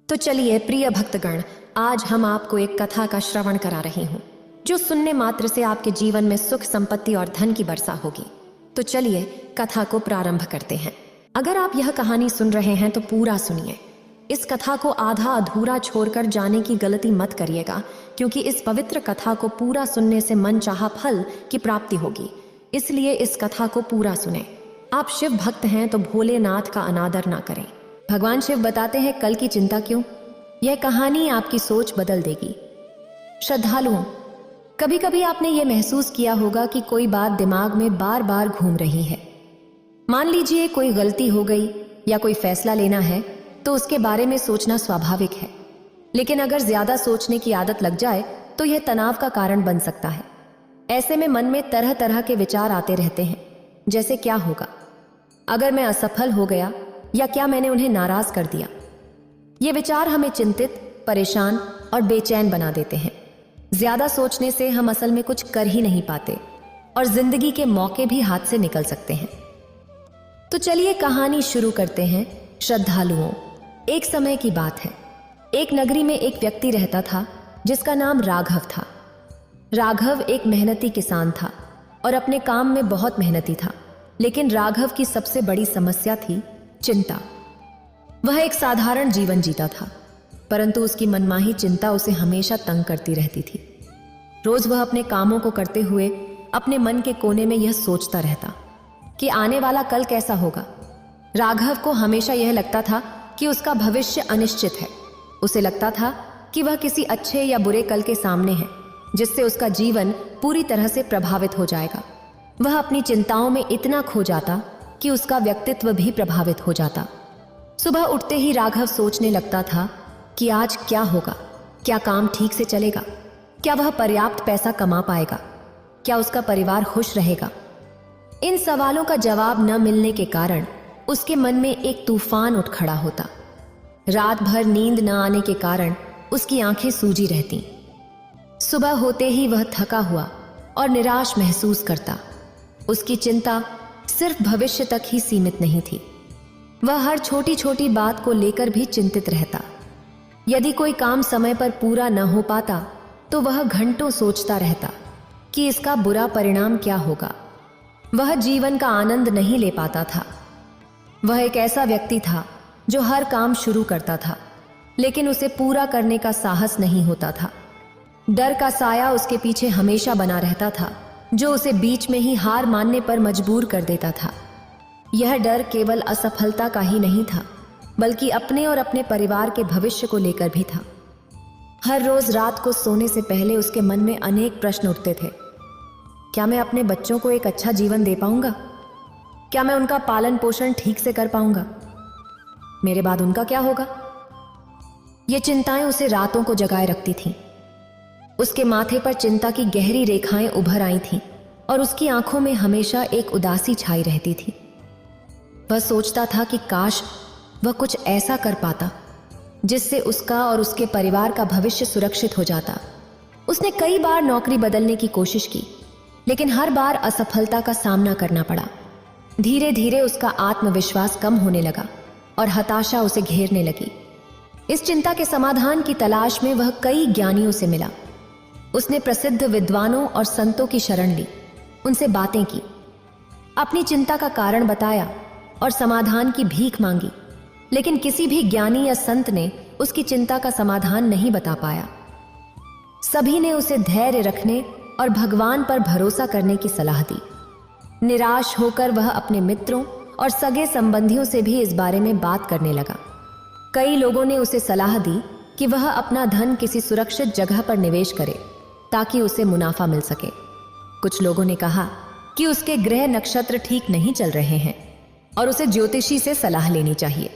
तो चलिए प्रिय भक्तगण, आज हम आपको एक कथा का श्रवण करा रही हूँ जो सुनने मात्र से आपके जीवन में सुख, संपत्ति और धन की वर्षा होगी। तो चलिए कथा को प्रारंभ करते हैं। अगर आप यह कहानी सुन रहे हैं तो पूरा सुनिए। इस कथा को आधा अधूरा छोड़कर जाने की गलती मत करिएगा, क्योंकि इस पवित्र कथा को पूरा सुनने से मन चाहा फल की प्राप्ति होगी। इसलिए इस कथा को पूरा सुने। आप शिव भक्त हैं तो भोलेनाथ का अनादर ना करें। भगवान शिव बताते हैं कल की चिंता क्यों। यह कहानी आपकी सोच बदल देगी। श्रद्धालुओं, कभी कभी आपने ये महसूस किया होगा कि कोई बात दिमाग में बार बार घूम रही है। मान लीजिए कोई गलती हो गई या कोई फैसला लेना है तो उसके बारे में सोचना स्वाभाविक है, लेकिन अगर ज्यादा सोचने की आदत लग जाए तो यह तनाव का कारण बन सकता है। ऐसे में मन में तरह तरह के विचार आते रहते हैं, जैसे क्या होगा अगर मैं असफल हो गया, या क्या मैंने उन्हें नाराज कर दिया। ये विचार हमें चिंतित, परेशान और बेचैन बना देते हैं। ज्यादा सोचने से हम असल में कुछ कर ही नहीं पाते और जिंदगी के मौके भी हाथ से निकल सकते हैं। तो चलिए कहानी शुरू करते हैं। श्रद्धालुओं, एक समय की बात है। एक नगरी में एक व्यक्ति रहता था जिसका नाम राघव था। राघव एक मेहनती किसान था और अपने काम में बहुत मेहनती था, लेकिन राघव की सबसे बड़ी समस्या थी चिंता। वह एक साधारण जीवन जीता था, परंतु उसकी मनमाही चिंता उसे हमेशा तंग करती रहती थी। रोज वह अपने कामों को करते हुए अपने मन के कोने में यह सोचता रहता कि आने वाला कल कैसा होगा। राघव को हमेशा यह लगता था कि उसका भविष्य अनिश्चित है। उसे लगता था कि वह किसी अच्छे या बुरे कल के सामने है, जिससे उसका जीवन पूरी तरह से प्रभावित हो जाएगा। वह अपनी चिंताओं में इतना खो जाता कि उसका व्यक्तित्व भी प्रभावित हो जाता। सुबह उठते ही राघव सोचने लगता था कि आज क्या होगा, क्या काम ठीक से चलेगा, क्या वह पर्याप्त पैसा कमा पाएगा, क्या उसका परिवार खुश रहेगा। इन सवालों का जवाब न मिलने के कारण उसके मन में एक तूफान उठ खड़ा होता। रात भर नींद न आने के कारण उसकी आंखें सूजी रहती। सुबह होते ही वह थका हुआ और निराश महसूस करता। उसकी चिंता सिर्फ भविष्य तक ही सीमित नहीं थी, वह हर छोटी छोटी बात को लेकर भी चिंतित रहता। यदि कोई काम समय पर पूरा न हो पाता तो वह घंटों सोचता रहता कि इसका बुरा परिणाम क्या होगा। वह जीवन का आनंद नहीं ले पाता था। वह एक ऐसा व्यक्ति था जो हर काम शुरू करता था, लेकिन उसे पूरा करने का साहस नहीं होता था। डर का साया उसके पीछे हमेशा बना रहता था, जो उसे बीच में ही हार मानने पर मजबूर कर देता था। यह डर केवल असफलता का ही नहीं था, बल्कि अपने और अपने परिवार के भविष्य को लेकर भी था। हर रोज रात को सोने से पहले उसके मन में अनेक प्रश्न उठते थे। क्या मैं अपने बच्चों को एक अच्छा जीवन दे पाऊंगा? क्या मैं उनका पालन पोषण ठीक से कर पाऊंगा? मेरे बाद उनका क्या होगा? ये चिंताएं उसे रातों को जगाए रखती थीं। उसके माथे पर चिंता की गहरी रेखाएं उभर आई थीं और उसकी आंखों में हमेशा एक उदासी छाई रहती थी। वह सोचता था कि काश वह कुछ ऐसा कर पाता जिससे उसका और उसके परिवार का भविष्य सुरक्षित हो जाता। उसने कई बार नौकरी बदलने की कोशिश की, लेकिन हर बार असफलता का सामना करना पड़ा। धीरे धीरे उसका आत्मविश्वास कम होने लगा और हताशा उसे घेरने लगी। इस चिंता के समाधान की तलाश में वह कई ज्ञानियों से मिला। उसने प्रसिद्ध विद्वानों और संतों की शरण ली, उनसे बातें की, अपनी चिंता का कारण बताया और समाधान की भीख मांगी, लेकिन किसी भी ज्ञानी या संत ने उसकी चिंता का समाधान नहीं बता पाया। सभी ने उसे धैर्य रखने और भगवान पर भरोसा करने की सलाह दी। निराश होकर वह अपने मित्रों और सगे संबंधियों से भी इस बारे में बात करने लगा। कई लोगों ने उसे सलाह दी कि वह अपना धन किसी सुरक्षित जगह पर निवेश करे ताकि उसे मुनाफा मिल सके। कुछ लोगों ने कहा कि उसके ग्रह नक्षत्र ठीक नहीं चल रहे हैं और उसे ज्योतिषी से सलाह लेनी चाहिए।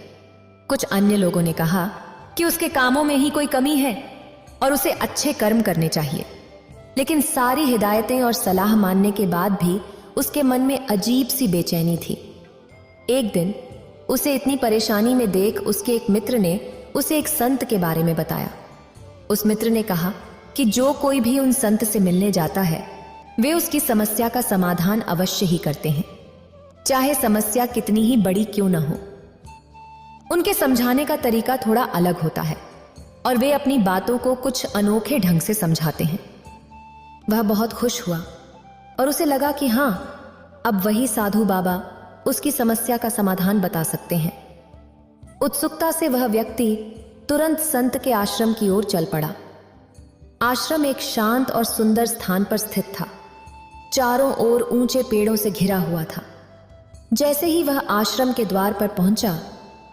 कुछ अन्य लोगों ने कहा कि उसके कामों में ही कोई कमी है और उसे अच्छे कर्म करने चाहिए। लेकिन सारी हिदायतें और सलाह मानने के बाद भी उसके मन में अजीब सी बेचैनी थी। एक दिन उसे इतनी परेशानी में देख उसके एक मित्र ने उसे एक संत के बारे में बताया। उस मित्र ने कहा कि जो कोई भी उन संत से मिलने जाता है वे उसकी समस्या का समाधान अवश्य ही करते हैं, चाहे समस्या कितनी ही बड़ी क्यों न हो। उनके समझाने का तरीका थोड़ा अलग होता है और वे अपनी बातों को कुछ अनोखे ढंग से समझाते हैं। वह बहुत खुश हुआ और उसे लगा कि हाँ, अब वही साधु बाबा उसकी समस्या का समाधान बता सकते हैं। उत्सुकता से वह व्यक्ति तुरंत संत के आश्रम की ओर चल पड़ा। आश्रम एक शांत और सुंदर स्थान पर स्थित था। चारों ओर ऊंचे पेड़ों से घिरा हुआ था। जैसे ही वह आश्रम के द्वार पर पहुंचा,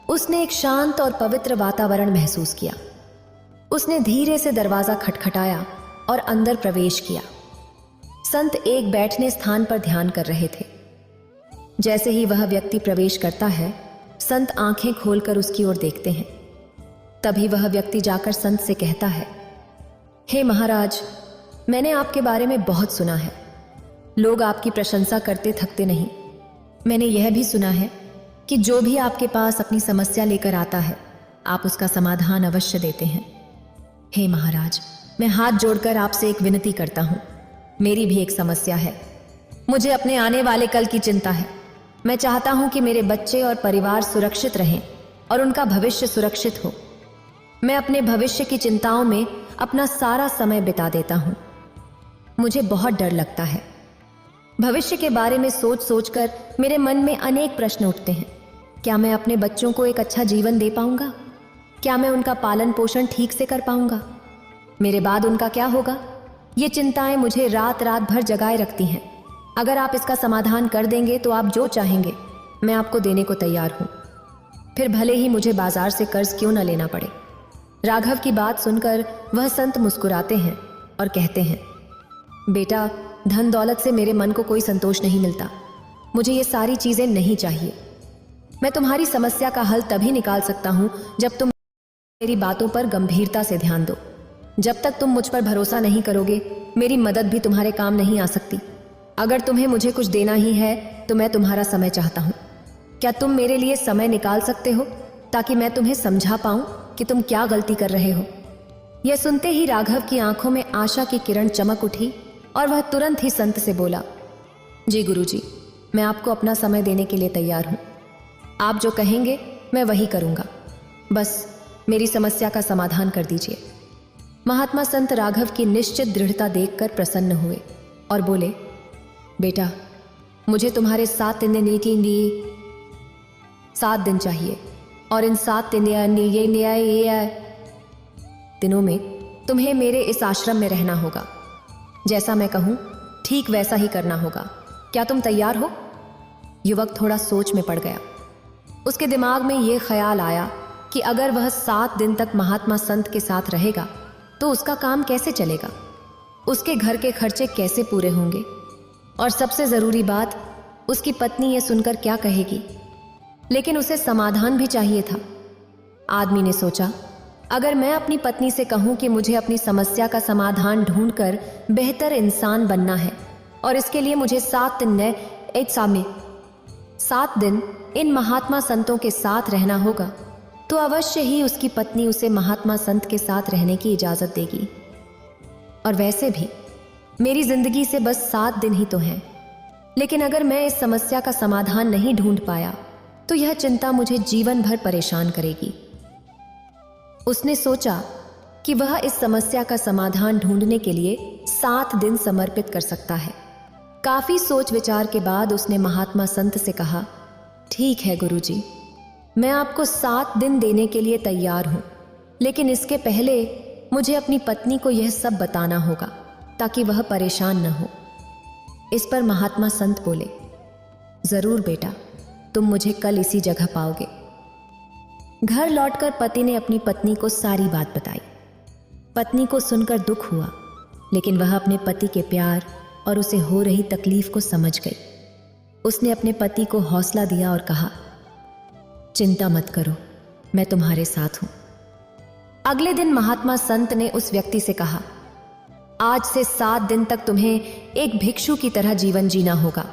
उसने एक शांत और पवित्र वातावरण महसूस किया। उसने धीरे से दरवाजा खटखटाया और अंदर प्रवेश किया। संत एक बैठने स्थान पर ध्यान कर रहे थे। जैसे ही वह व्यक्ति प्रवेश करता है, संत आंखें खोलकर उसकी ओर देखते हैं। तभी वह व्यक्ति जाकर संत से कहता है, हे महाराज, मैंने आपके बारे में बहुत सुना है। लोग आपकी प्रशंसा करते थकते नहीं। मैंने यह भी सुना है कि जो भी आपके पास अपनी समस्या लेकर आता है, आप उसका समाधान अवश्य देते हैं। हे महाराज, मैं हाथ जोड़कर आपसे एक विनती करता हूँ। मेरी भी एक समस्या है। मुझे अपने आने वाले कल की चिंता है। मैं चाहता हूँ कि मेरे बच्चे और परिवार सुरक्षित रहें और उनका भविष्य सुरक्षित हो। मैं अपने भविष्य की चिंताओं में अपना सारा समय बिता देता हूँ। मुझे बहुत डर लगता है। भविष्य के बारे में सोच सोचकर मेरे मन में अनेक प्रश्न उठते हैं। क्या मैं अपने बच्चों को एक अच्छा जीवन दे पाऊंगा? क्या मैं उनका पालन पोषण ठीक से कर पाऊंगा? मेरे बाद उनका क्या होगा? ये चिंताएं मुझे रात रात भर जगाए रखती हैं। अगर आप इसका समाधान कर देंगे तो आप जो चाहेंगे मैं आपको देने को तैयार हूं। फिर भले ही मुझे बाजार से कर्ज क्यों न लेना पड़े। राघव की बात सुनकर वह संत मुस्कुराते हैं और कहते हैं, बेटा, धन दौलत से मेरे मन को कोई संतोष नहीं मिलता। मुझे ये सारी चीजें नहीं चाहिए। मैं तुम्हारी समस्या का हल तभी निकाल सकता हूं जब तुम मेरी बातों पर गंभीरता से ध्यान दो। जब तक तुम मुझ पर भरोसा नहीं करोगे, मेरी मदद भी तुम्हारे काम नहीं आ सकती। अगर तुम्हें मुझे कुछ देना ही है तो मैं तुम्हारा समय चाहता हूं। क्या तुम मेरे लिए समय निकाल सकते हो ताकि मैं तुम्हें समझा पाऊं कि तुम क्या गलती कर रहे हो? यह सुनते ही राघव की आंखों में आशा की किरण चमक उठी और वह तुरंत ही संत से बोला, जी गुरुजी, मैं आपको अपना समय देने के लिए तैयार हूं। आप जो कहेंगे मैं वही करूंगा। बस मेरी समस्या का समाधान कर दीजिए। महात्मा संत राघव की निश्चित दृढ़ता देखकर प्रसन्न हुए और बोले, बेटा, मुझे तुम्हारे 7 दिन चाहिए और इन 7 दिनों में तुम्हें मेरे इस आश्रम में रहना होगा। जैसा मैं कहूं ठीक वैसा ही करना होगा। क्या तुम तैयार हो? युवक थोड़ा सोच में पड़ गया। उसके दिमाग में यह ख्याल आया कि अगर वह 7 दिन तक महात्मा संत के साथ रहेगा तो उसका काम कैसे चलेगा, उसके घर के खर्चे कैसे पूरे होंगे, और सबसे जरूरी बात, उसकी पत्नी यह सुनकर क्या कहेगी। लेकिन उसे समाधान भी चाहिए था। आदमी ने सोचा, अगर मैं अपनी पत्नी से कहूं कि मुझे अपनी समस्या का समाधान ढूंढकर बेहतर इंसान बनना है और इसके लिए मुझे 7 दिन इन महात्मा संतों के साथ रहना होगा, तो अवश्य ही उसकी पत्नी उसे महात्मा संत के साथ रहने की इजाजत देगी। और वैसे भी मेरी जिंदगी से बस 7 दिन ही तो हैं। लेकिन अगर मैं इस समस्या का समाधान नहीं ढूंढ पाया तो यह चिंता मुझे जीवन भर परेशान करेगी। उसने सोचा कि वह इस समस्या का समाधान ढूंढने के लिए 7 दिन समर्पित कर सकता है। काफी सोच विचार के बाद उसने महात्मा संत से कहा, ठीक है गुरुजी, मैं आपको 7 दिन देने के लिए तैयार हूं, लेकिन इसके पहले मुझे अपनी पत्नी को यह सब बताना होगा ताकि वह परेशान न हो। इस पर महात्मा संत बोले, जरूर बेटा, तुम मुझे कल इसी जगह पाओगे। घर लौटकर पति ने अपनी पत्नी को सारी बात बताई। पत्नी को सुनकर दुख हुआ, लेकिन वह अपने पति के प्यार और उसे हो रही तकलीफ को समझ गई। उसने अपने पति को हौसला दिया और कहा, चिंता मत करो, मैं तुम्हारे साथ हूं। अगले दिन महात्मा संत ने उस व्यक्ति से कहा, आज से 7 दिन तक तुम्हें एक भिक्षु की तरह जीवन जीना होगा।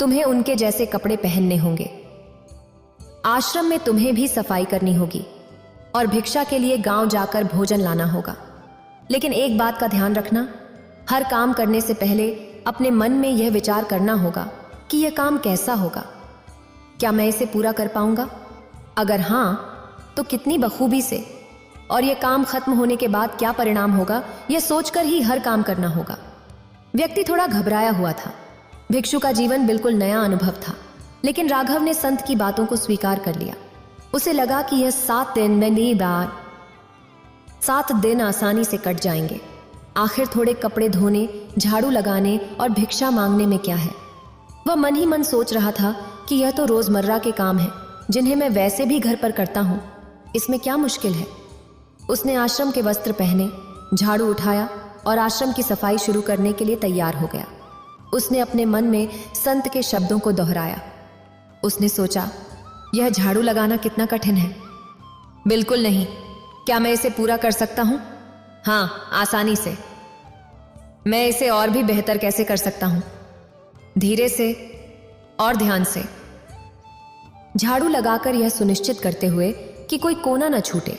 तुम्हें उनके जैसे कपड़े पहनने होंगे। आश्रम में तुम्हें भी सफाई करनी होगी और भिक्षा के लिए गांव जाकर भोजन लाना होगा। लेकिन एक बात का ध्यान रखना, हर काम करने से पहले अपने मन में यह विचार करना होगा कि यह काम कैसा होगा, क्या मैं इसे पूरा कर पाऊंगा। अगर हाँ, तो कितनी बखूबी से, और यह काम खत्म होने के बाद क्या परिणाम होगा, यह सोचकर ही हर काम करना होगा। व्यक्ति थोड़ा घबराया हुआ था। भिक्षु का जीवन बिल्कुल नया अनुभव था, लेकिन राघव ने संत की बातों को स्वीकार कर लिया। उसे लगा कि यह 7 दिन आसानी से कट जाएंगे। आखिर थोड़े कपड़े धोने, झाड़ू लगाने और भिक्षा मांगने में क्या है। वह मन ही मन सोच रहा था कि यह तो रोजमर्रा के काम हैं, जिन्हें मैं वैसे भी घर पर करता हूं। इसमें क्या मुश्किल है। उसने आश्रम के वस्त्र पहने, झाड़ू उठाया और आश्रम की सफाई शुरू करने के लिए तैयार हो गया। उसने अपने मन में संत के शब्दों को दोहराया। उसने सोचा, यह झाड़ू लगाना कितना कठिन है। बिल्कुल नहीं। क्या मैं इसे पूरा कर सकता हूं? हाँ, आसानी से। मैं इसे और भी बेहतर कैसे कर सकता हूं? धीरे से और ध्यान से। झाड़ू लगाकर यह सुनिश्चित करते हुए कि कोई कोना न छूटे।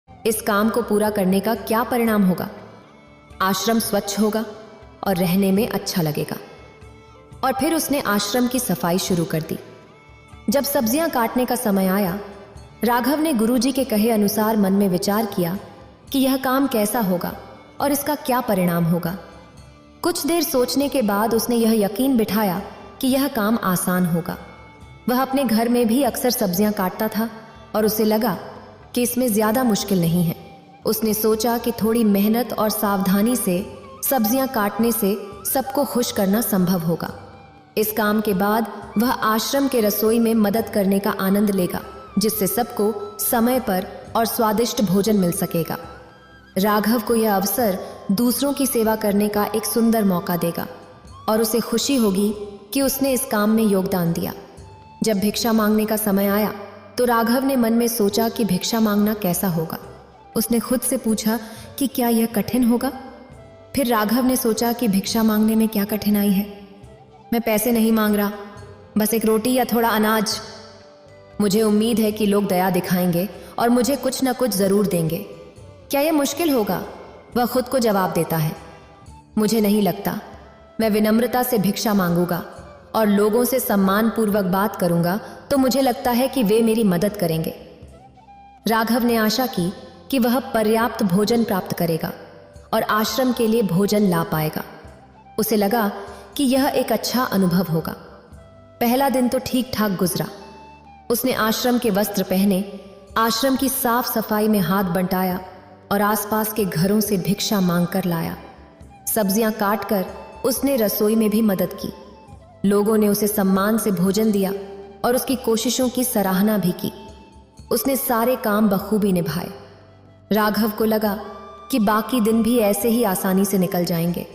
इस काम को पूरा करने का क्या परिणाम होगा? आश्रम स्वच्छ होगा और रहने में अच्छा लगेगा। और फिर उसने आश्रम की सफाई शुरू कर दी। जब सब्जियां काटने का समय आया, राघव ने गुरुजी के कहे अनुसार मन में विचार किया कि यह काम कैसा होगा और इसका क्या परिणाम होगा। कुछ देर सोचने के बाद उसने यह यकीन बिठाया कि यह काम आसान होगा। वह अपने घर में भी अक्सर सब्जियां काटता था और उसे लगा कि इसमें ज्यादा मुश्किल नहीं है। उसने सोचा कि थोड़ी मेहनत और सावधानी से सब्जियां काटने से सबको खुश करना संभव होगा। इस काम के बाद वह आश्रम के रसोई में मदद करने का आनंद लेगा, जिससे सबको समय पर और स्वादिष्ट भोजन मिल सकेगा। राघव को यह अवसर दूसरों की सेवा करने का एक सुंदर मौका देगा और उसे खुशी होगी कि उसने इस काम में योगदान दिया। जब भिक्षा मांगने का समय आया तो राघव ने मन में सोचा कि भिक्षा मांगना कैसा होगा। उसने खुद से पूछा कि क्या यह कठिन होगा। फिर राघव ने सोचा कि भिक्षा मांगने में क्या कठिनाई है। मैं पैसे नहीं मांग रहा, बस एक रोटी या थोड़ा अनाज। मुझे उम्मीद है कि लोग दया दिखाएंगे और मुझे कुछ न कुछ जरूर देंगे। क्या यह मुश्किल होगा? वह खुद को जवाब देता है, मुझे नहीं लगता। मैं विनम्रता से भिक्षा मांगूंगा और लोगों से सम्मानपूर्वक बात करूंगा तो मुझे लगता है कि वे मेरी मदद करेंगे। राघव ने आशा की कि वह पर्याप्त भोजन प्राप्त करेगा और आश्रम के लिए भोजन ला पाएगा। उसे लगा कि यह एक अच्छा अनुभव होगा। पहला दिन तो ठीक ठाक गुजरा। उसने आश्रम के वस्त्र पहने, आश्रम की साफ सफाई में हाथ बंटाया और आसपास के घरों से भिक्षा मांगकर लाया। सब्जियां काटकर उसने रसोई में भी मदद की। लोगों ने उसे सम्मान से भोजन दिया और उसकी कोशिशों की सराहना भी की। उसने सारे काम बखूबी निभाए। राघव को लगा कि बाकी दिन भी ऐसे ही आसानी से निकल जाएंगे।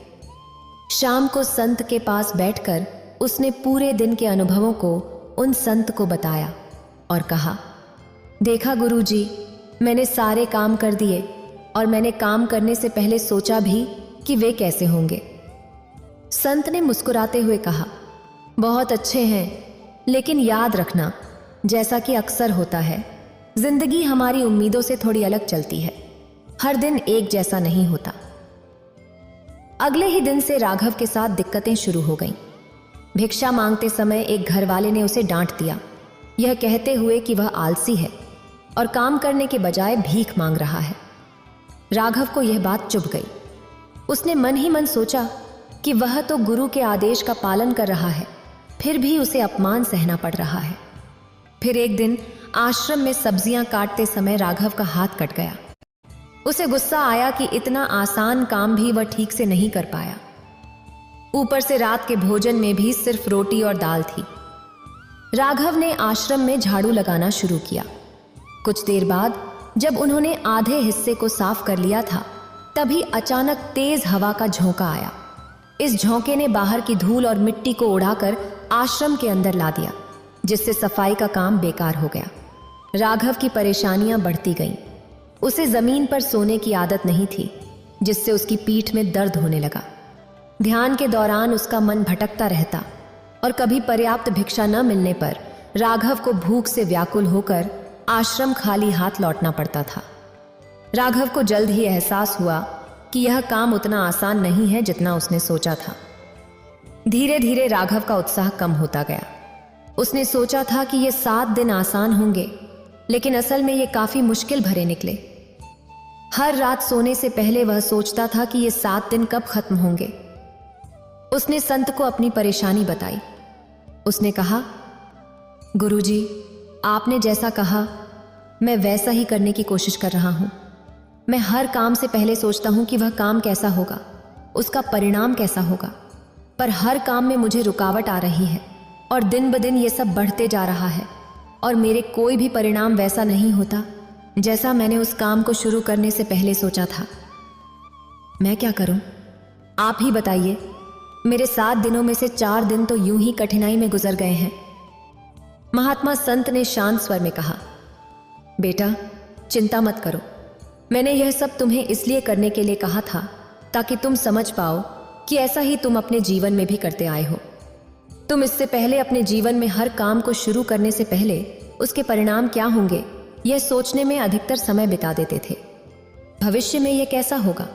शाम को संत के पास बैठकर उसने पूरे दिन के अनुभवों को उन संत को बताया और कहा, देखा गुरुजी, मैंने सारे काम कर दिए और मैंने काम करने से पहले सोचा भी कि वे कैसे होंगे। संत ने मुस्कुराते हुए कहा, बहुत अच्छे हैं, लेकिन याद रखना, जैसा कि अक्सर होता है, जिंदगी हमारी उम्मीदों से थोड़ी अलग चलती है। हर दिन एक जैसा नहीं होता। अगले ही दिन से राघव के साथ दिक्कतें शुरू हो गईं। भिक्षा मांगते समय एक घरवाले ने उसे डांट दिया, यह कहते हुए कि वह आलसी है और काम करने के बजाय भीख मांग रहा है। राघव को यह बात चुभ गई। उसने मन ही मन सोचा कि वह तो गुरु के आदेश का पालन कर रहा है, फिर भी उसे अपमान सहना पड़ रहा है। फिर एक दिन आश्रम में सब्जियां काटते समय राघव का हाथ कट गया। उसे गुस्सा आया कि इतना आसान काम भी वह ठीक से नहीं कर पाया। ऊपर से रात के भोजन में भी सिर्फ रोटी और दाल थी। राघव ने आश्रम में झाड़ू लगाना शुरू किया। कुछ देर बाद जब उन्होंने आधे हिस्से को साफ कर लिया था, तभी अचानक तेज हवा का झोंका आया। इस झोंके ने बाहर की धूल और मिट्टी को उड़ाकर आश्रम के अंदर ला दिया, जिससे सफाई का काम बेकार हो गया। राघव की परेशानियां बढ़ती गईं। उसे जमीन पर सोने की आदत नहीं थी, जिससे उसकी पीठ में दर्द होने लगा। ध्यान के दौरान उसका मन भटकता रहता और कभी पर्याप्त भिक्षा न मिलने पर राघव को भूख से व्याकुल होकर आश्रम खाली हाथ लौटना पड़ता था। राघव को जल्द ही एहसास हुआ कि यह काम उतना आसान नहीं है जितना उसने सोचा था। धीरे धीरे राघव का उत्साह कम होता गया। उसने सोचा था कि ये 7 दिन आसान होंगे, लेकिन असल में ये काफी मुश्किल भरे निकले। हर रात सोने से पहले वह सोचता था कि ये 7 दिन कब खत्म होंगे। उसने संत को अपनी परेशानी बताई। उसने कहा, गुरुजी, आपने जैसा कहा मैं वैसा ही करने की कोशिश कर रहा हूं। मैं हर काम से पहले सोचता हूं कि वह काम कैसा होगा, उसका परिणाम कैसा होगा, पर हर काम में मुझे रुकावट आ रही है और दिन ब दिन ये सब बढ़ते जा रहा है और मेरे कोई भी परिणाम वैसा नहीं होता जैसा मैंने उस काम को शुरू करने से पहले सोचा था। मैं क्या करूं? आप ही बताइए। मेरे 7 दिनों में से 4 दिन तो यूं ही कठिनाई में गुजर गए हैं। महात्मा संत ने शांत स्वर में कहा, बेटा, चिंता मत करो। मैंने यह सब तुम्हें इसलिए करने के लिए कहा था ताकि तुम समझ पाओ कि ऐसा ही तुम अपने जीवन में भी करते आए हो। तुम इससे पहले अपने जीवन में हर काम को शुरू करने से पहले उसके परिणाम क्या होंगे यह सोचने में अधिकतर समय बिता देते थे। भविष्य में यह कैसा होगा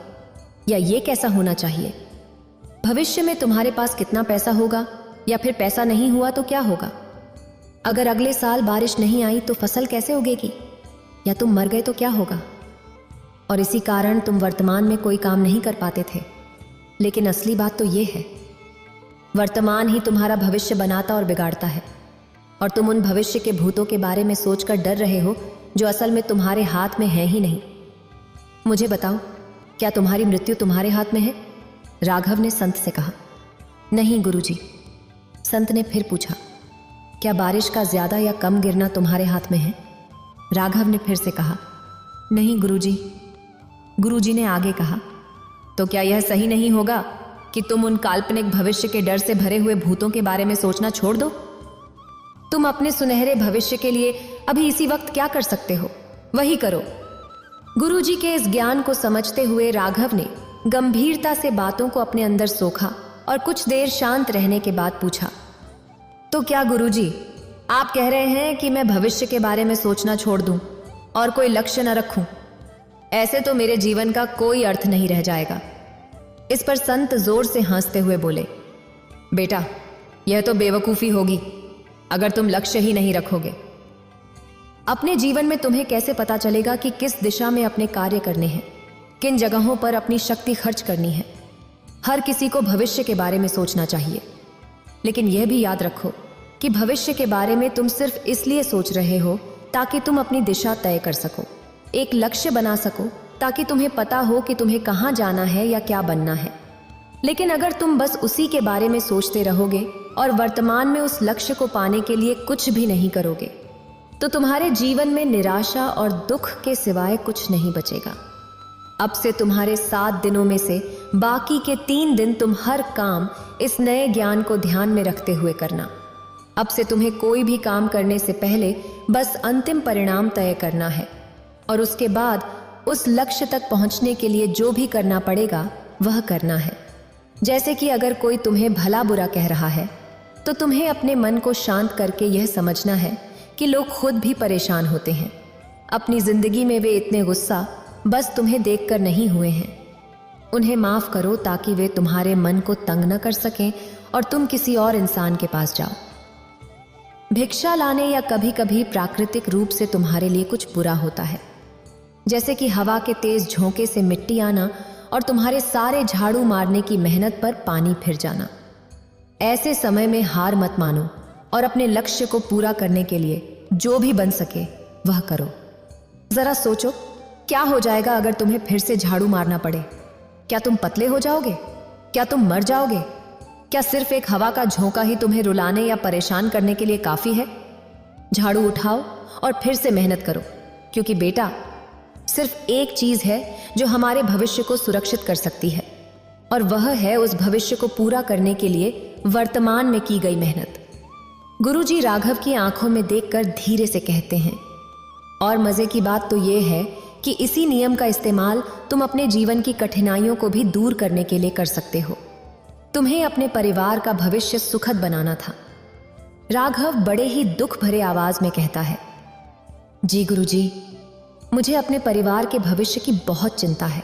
या ये कैसा होना चाहिए, भविष्य में तुम्हारे पास कितना पैसा होगा या फिर पैसा नहीं हुआ तो क्या होगा, अगर अगले साल बारिश नहीं आई तो फसल कैसे उगेगी, या तुम मर गए तो क्या होगा। और इसी कारण तुम वर्तमान में कोई काम नहीं कर पाते थे। लेकिन असली बात तो यह है, वर्तमान ही तुम्हारा भविष्य बनाता और बिगाड़ता है, और तुम उन भविष्य के भूतों के बारे में सोचकर डर रहे हो जो असल में तुम्हारे हाथ में है ही नहीं। मुझे बताओ, क्या तुम्हारी मृत्यु तुम्हारे हाथ में है? राघव ने संत से कहा। नहीं गुरुजी। संत ने फिर पूछा, क्या बारिश का ज्यादा या कम गिरना तुम्हारे हाथ में है? राघव ने फिर से कहा, नहीं गुरुजी। गुरुजी ने आगे कहा, तो क्या यह सही नहीं होगा कि तुम उन काल्पनिक भविष्य के डर से भरे हुए भूतों के बारे में सोचना छोड़ दो? तुम अपने सुनहरे भविष्य के लिए अभी इसी वक्त क्या कर सकते हो, वही करो। गुरुजी के इस ज्ञान को समझते हुए राघव ने गंभीरता से बातों को अपने अंदर सोखा और कुछ देर शांत रहने के बाद पूछा, तो क्या गुरुजी, आप कह रहे हैं कि मैं भविष्य के बारे में सोचना छोड़ दूं और कोई लक्ष्य न रखूं? ऐसे तो मेरे जीवन का कोई अर्थ नहीं रह जाएगा। इस पर संत जोर से हंसते हुए बोले, बेटा, यह तो बेवकूफी होगी अगर तुम लक्ष्य ही नहीं रखोगे। अपने जीवन में तुम्हें कैसे पता चलेगा कि किस दिशा में अपने कार्य करने हैं, किन जगहों पर अपनी शक्ति खर्च करनी है? हर किसी को भविष्य के बारे में सोचना चाहिए, लेकिन यह भी याद रखो कि भविष्य के बारे में तुम सिर्फ इसलिए सोच रहे हो ताकि तुम अपनी दिशा तय कर सको, एक लक्ष्य बना सको, ताकि तुम्हें पता हो कि तुम्हें कहाँ जाना है या क्या बनना है। लेकिन अगर तुम बस उसी के बारे में सोचते रहोगे और वर्तमान में उस लक्ष्य को पाने के लिए कुछ भी नहीं करोगे, तो तुम्हारे जीवन में निराशा और दुख के सिवाय कुछ नहीं बचेगा। अब से तुम्हारे 7 दिनों में से बाकी के 3 दिन तुम हर काम इस नए ज्ञान को ध्यान में रखते हुए करना। अब से तुम्हें कोई भी काम करने से पहले बस अंतिम परिणाम तय करना है, और उसके बाद उस लक्ष्य तक पहुंचने के लिए जो भी करना पड़ेगा वह करना है। जैसे कि अगर कोई तुम्हें भला बुरा कह रहा है, तो तुम्हें अपने मन को शांत करके यह समझना है कि लोग खुद भी परेशान होते हैं। अपनी जिंदगी में वे इतने गुस्सा बस तुम्हें देखकर नहीं हुए हैं। उन्हें माफ करो ताकि वे तुम्हारे मन को तंग न कर सकें और तुम किसी और इंसान के पास जाओ। भिक्षा लाने या कभी कभी प्राकृतिक रूप से तुम्हारे लिए कुछ बुरा होता है, जैसे कि हवा के तेज झोंके से मिट्टी आना और तुम्हारे सारे झाड़ू मारने की मेहनत पर पानी फिर जाना। ऐसे समय में हार मत मानो और अपने लक्ष्य को पूरा करने के लिए जो भी बन सके वह करो। जरा सोचो, क्या हो जाएगा अगर तुम्हें फिर से झाड़ू मारना पड़े? क्या तुम पतले हो जाओगे? क्या तुम मर जाओगे? क्या सिर्फ एक हवा का झोंका ही तुम्हें रुलाने या परेशान करने के लिए काफी है? झाड़ू उठाओ और फिर से मेहनत करो, क्योंकि बेटा, सिर्फ एक चीज है जो हमारे भविष्य को सुरक्षित कर सकती है, और वह है उस भविष्य को पूरा करने के लिए वर्तमान में की गई मेहनत। गुरुजी राघव की आंखों में देखकर धीरे से कहते हैं, और मजे की बात तो यह है कि इसी नियम का इस्तेमाल तुम अपने जीवन की कठिनाइयों को भी दूर करने के लिए कर सकते हो। तुम्हें अपने परिवार का भविष्य सुखद बनाना था। राघव बड़े ही दुख भरे आवाज में कहता है, जी गुरुजी, मुझे अपने परिवार के भविष्य की बहुत चिंता है।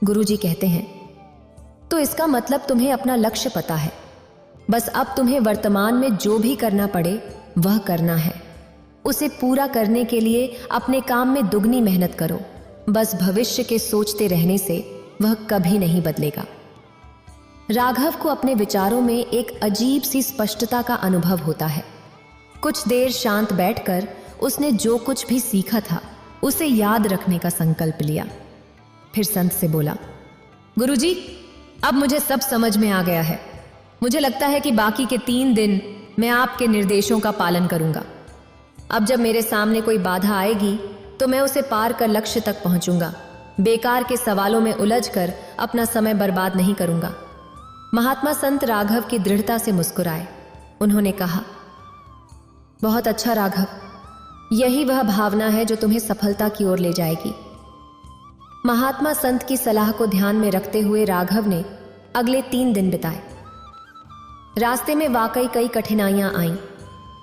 गुरुजी कहते हैं, तो इसका मतलब तुम्हें अपना लक्ष्य पता है। बस अब तुम्हें वर्तमान में जो भी करना पड़े वह करना है। उसे पूरा करने के लिए अपने काम में दुगनी मेहनत करो। बस भविष्य के सोचते रहने से वह कभी नहीं बदलेगा। राघव को अपने विचारों में एक अजीब सी स्पष्टता का अनुभव होता है। कुछ देर शांत बैठकर उसने जो कुछ भी सीखा था उसे याद रखने का संकल्प लिया। फिर संत से बोला, गुरुजी, अब मुझे सब समझ में आ गया है। मुझे लगता है कि बाकी के 3 दिन मैं आपके निर्देशों का पालन करूंगा। अब जब मेरे सामने कोई बाधा आएगी तो मैं उसे पार कर लक्ष्य तक पहुंचूंगा। बेकार के सवालों में उलझकर अपना समय बर्बाद नहीं करूंगा। महात्मा संत राघव की दृढ़ता से मुस्कुराए। उन्होंने कहा, बहुत अच्छा राघव, यही वह भावना है जो तुम्हें सफलता की ओर ले जाएगी। महात्मा संत की सलाह को ध्यान में रखते हुए राघव ने अगले 3 दिन बिताए। रास्ते में वाकई कई कठिनाइयां आईं।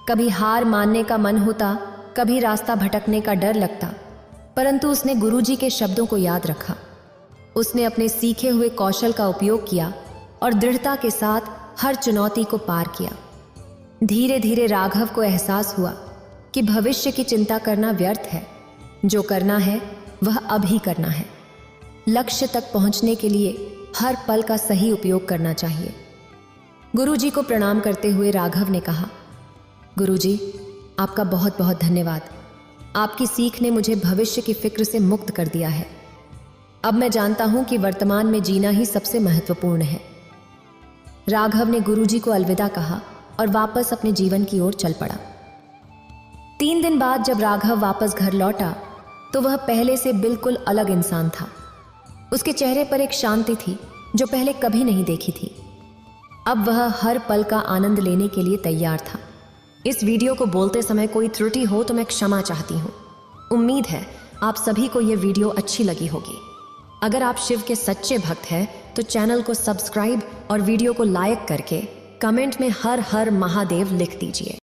कभी हार मानने का मन होता, कभी रास्ता भटकने का डर लगता, परंतु उसने गुरुजी के शब्दों को याद रखा। उसने अपने सीखे हुए कौशल का उपयोग किया और दृढ़ता के साथ हर चुनौती को पार किया। धीरे धीरे राघव को एहसास हुआ कि भविष्य की चिंता करना व्यर्थ है। जो करना है वह अभी करना है। लक्ष्य तक पहुंचने के लिए हर पल का सही उपयोग करना चाहिए। गुरुजी को प्रणाम करते हुए राघव ने कहा, गुरुजी, आपका बहुत बहुत धन्यवाद। आपकी सीख ने मुझे भविष्य की फिक्र से मुक्त कर दिया है। अब मैं जानता हूं कि वर्तमान में जीना ही सबसे महत्वपूर्ण है। राघव ने गुरुजी को अलविदा कहा और वापस अपने जीवन की ओर चल पड़ा। 3 दिन बाद जब राघव वापस घर लौटा तो वह पहले से बिल्कुल अलग इंसान था। उसके चेहरे पर एक शांति थी जो पहले कभी नहीं देखी थी। अब वह हर पल का आनंद लेने के लिए तैयार था। इस वीडियो को बोलते समय कोई त्रुटि हो तो मैं क्षमा चाहती हूँ। उम्मीद है आप सभी को यह वीडियो अच्छी लगी होगी। अगर आप शिव के सच्चे भक्त हैं तो चैनल को सब्सक्राइब और वीडियो को लाइक करके कमेंट में हर हर महादेव लिख दीजिए।